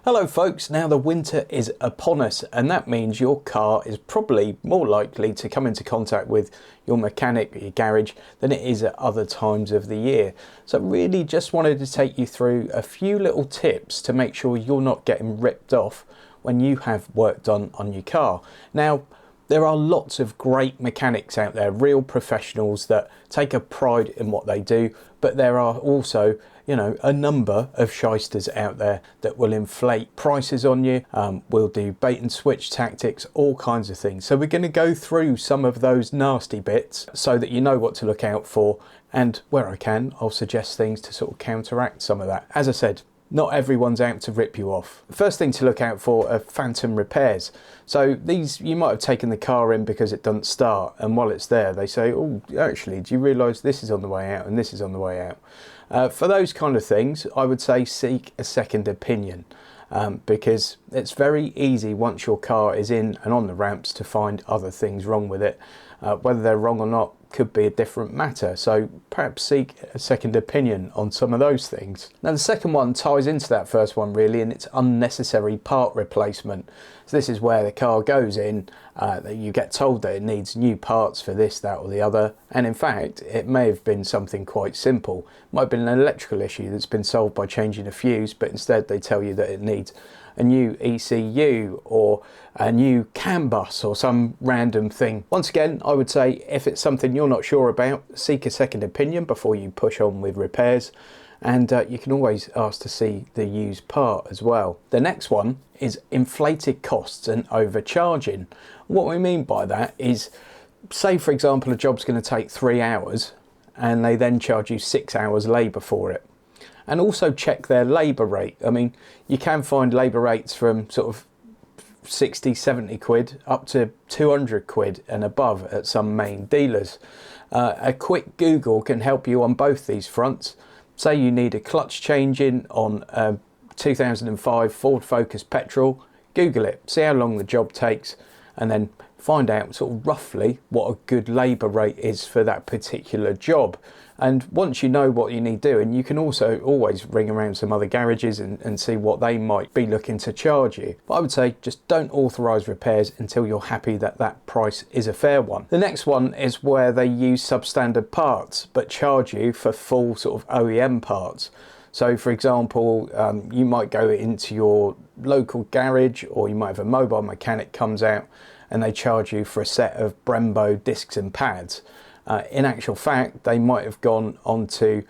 Hello folks, now the winter is upon us and that means your car is probably more likely to come into contact with your mechanic or your garage than it is at other times of the year. So really just wanted to take you through a few little tips to make sure you're not getting ripped off when you have work done on your car. Now, there are lots of great mechanics out there, real professionals that take a pride in what they do, but there are also, you know, a number of shysters out there that will inflate prices on you, will do bait and switch tactics, all kinds of things. So we're going to go through some of those nasty bits so that you know what to look out for, and where I can, I'll suggest things to sort of counteract some of that. As I said, not everyone's out to rip you off. The first thing to look out for are phantom repairs. So these, you might have taken the car in because it doesn't start, and while it's there they say, oh, actually, do you realise this is on the way out and this is on the way out? For those kind of things, I would say seek a second opinion, because it's very easy once your car is in and on the ramps to find other things wrong with it. Whether they're wrong or not could be a different matter, so perhaps seek a second opinion on some of those things. Now the second one ties into that first one really, and it's unnecessary part replacement. So this is where the car goes in, that you get told that it needs new parts for this, that or the other, and in fact it may have been something quite simple. It might have been an electrical issue that's been solved by changing a fuse, but instead they tell you that it needs a new ECU or a new CAN bus or some random thing. Once again, I would say if it's something you're not sure about, seek a second opinion before you push on with repairs, and you can always ask to see the used part as well. The next one is inflated costs and overcharging. What we mean by that is, say for example a job's going to take 3 hours and they then charge you 6 hours labour for it. And also check their labour rate. I mean, you can find labour rates from sort of 60, 70 quid up to 200 quid and above at some main dealers. A quick Google can help you on both these fronts. Say you need a clutch changing on a 2005 Ford Focus petrol, Google it, see how long the job takes, and then find out sort of roughly what a good labour rate is for that particular job. And once you know what you need doing, you can also always ring around some other garages and see what they might be looking to charge you. But I would say just don't authorise repairs until you're happy that that price is a fair one. The next one is where they use substandard parts but charge you for full sort of OEM parts. So for example, you might go into your local garage, or you might have a mobile mechanic comes out and they charge you for a set of Brembo discs and pads. In actual fact, they might have gone onto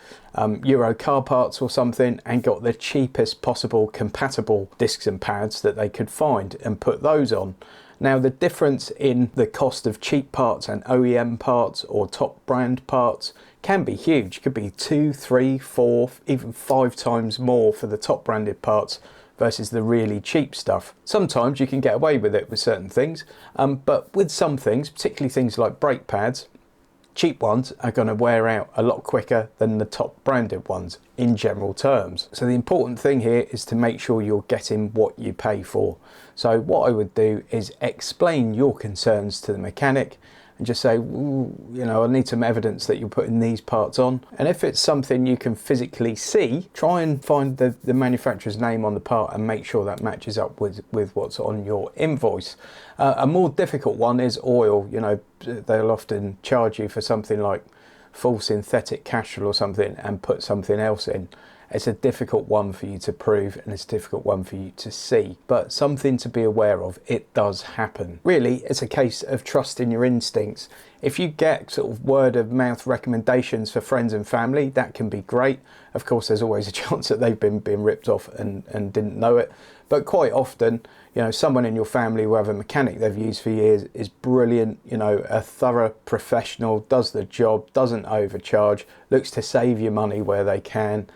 Euro car parts or something and got the cheapest possible compatible discs and pads that they could find and put those on. Now the difference in the cost of cheap parts and OEM parts or top brand parts can be huge. It could be 2, 3, 4, even 5 times more for the top branded parts versus the really cheap stuff. Sometimes you can get away with it with certain things, but with some things, particularly things like brake pads, cheap ones are going to wear out a lot quicker than the top branded ones in general terms. So the important thing here is to make sure you're getting what you pay for. So what I would do is explain your concerns to the mechanic and just say, you know, I need some evidence that you're putting these parts on. And if it's something you can physically see, try and find the manufacturer's name on the part and make sure that matches up with what's on your invoice. A more difficult one is oil. You know, they'll often charge you for something like full synthetic castrol or something and put something else in. It's a difficult one for you to prove and it's a difficult one for you to see, but something to be aware of. It does happen. Really, it's a case of trusting your instincts. If you get sort of word of mouth recommendations for friends and family, that can be great. Of course, there's always a chance that they've been ripped off and didn't know it. But quite often, you know, someone in your family who have a mechanic they've used for years is brilliant, you know, a thorough professional, does the job, doesn't overcharge, looks to save you money where they can.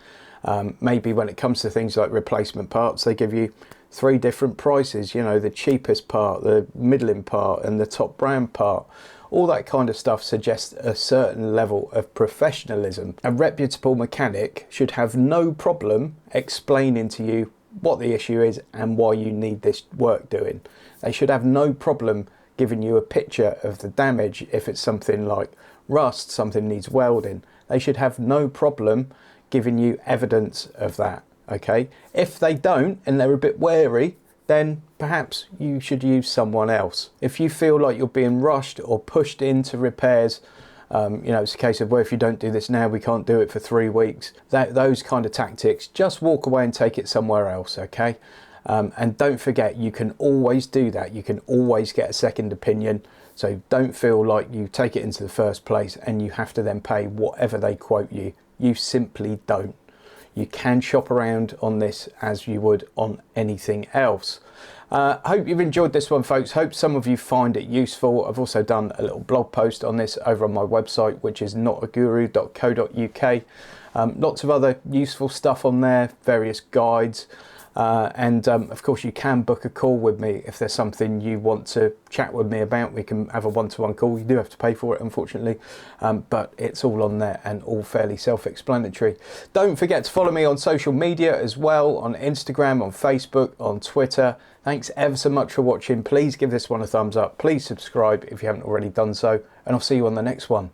Maybe when it comes to things like replacement parts, they give you 3 different prices, you know, the cheapest part, the middling part and the top brand part. All that kind of stuff suggests a certain level of professionalism. A reputable mechanic should have no problem explaining to you what the issue is and why you need this work doing. They should have no problem giving you a picture of the damage. If it's something like rust, something needs welding, they should have no problem giving you evidence of that. okay? If they don't and they're a bit wary, then perhaps you should use someone else. If you feel like you're being rushed or pushed into repairs, you know, it's a case of, well, if you don't do this now, we can't do it for 3 weeks. Those kind of tactics, just walk away and take it somewhere else, okay? And don't forget, you can always do that. You can always get a second opinion. So don't feel like you take it into the first place and you have to then pay whatever they quote you. You simply don't. You can shop around on this as you would on anything else. Hope you've enjoyed this one, folks. Hope some of you find it useful. I've also done a little blog post on this over on my website, which is notaguru.co.uk. Lots of other useful stuff on there, various guides. And of course, you can book a call with me if there's something you want to chat with me about. We can have a one-to-one call. You do have to pay for it, unfortunately, but it's all on there and all fairly self-explanatory. Don't forget to follow me on social media as well, on Instagram, on Facebook, on Twitter. Thanks ever so much for watching. Please give this one a thumbs up. Please subscribe if you haven't already done so, and I'll see you on the next one.